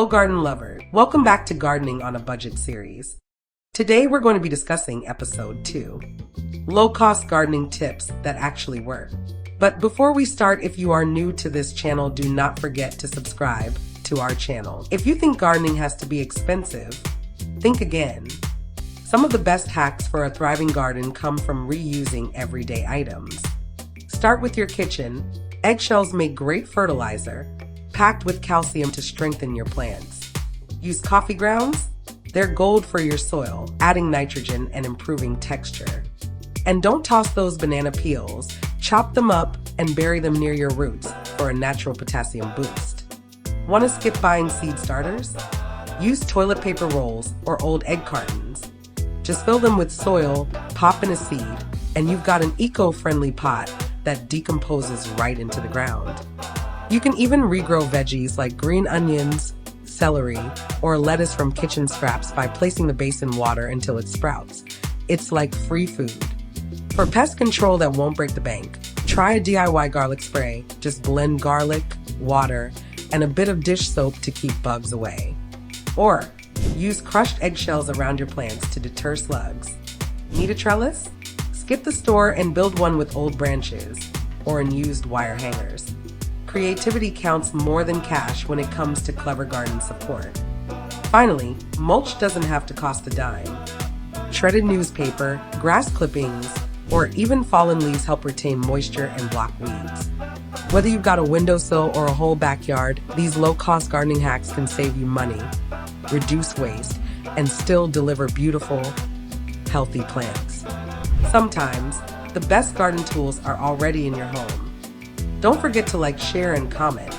Hello, garden lovers. Welcome back to Gardening on a Budget series. Today, we're going to be discussing episode 2, low-cost gardening tips that actually work. But before we start, if you are new to this channel, do not forget to subscribe to our channel. If you think gardening has to be expensive, think again. Some of the best hacks for a thriving garden come from reusing everyday items. Start with your kitchen. Eggshells make great fertilizer, packed with calcium to strengthen your plants. Use coffee grounds. They're gold for your soil, adding nitrogen and improving texture. And don't toss those banana peels. Chop them up and bury them near your roots for a natural potassium boost. Want to skip buying seed starters? Use toilet paper rolls or old egg cartons. Just fill them with soil, pop in a seed, and you've got an eco-friendly pot that decomposes right into the ground. You can even regrow veggies like green onions, celery, or lettuce from kitchen scraps by placing the base in water until it sprouts. It's like free food. For pest control that won't break the bank, try a DIY garlic spray. Just blend garlic, water, and a bit of dish soap to keep bugs away. Or use crushed eggshells around your plants to deter slugs. Need a trellis? Skip the store and build one with old branches or unused wire hangers. Creativity counts more than cash when it comes to clever garden support. Finally, mulch doesn't have to cost a dime. Shredded newspaper, grass clippings, or even fallen leaves help retain moisture and block weeds. Whether you've got a windowsill or a whole backyard, these low-cost gardening hacks can save you money, reduce waste, and still deliver beautiful, healthy plants. Sometimes, the best garden tools are already in your home. Don't forget to like, share, and comment.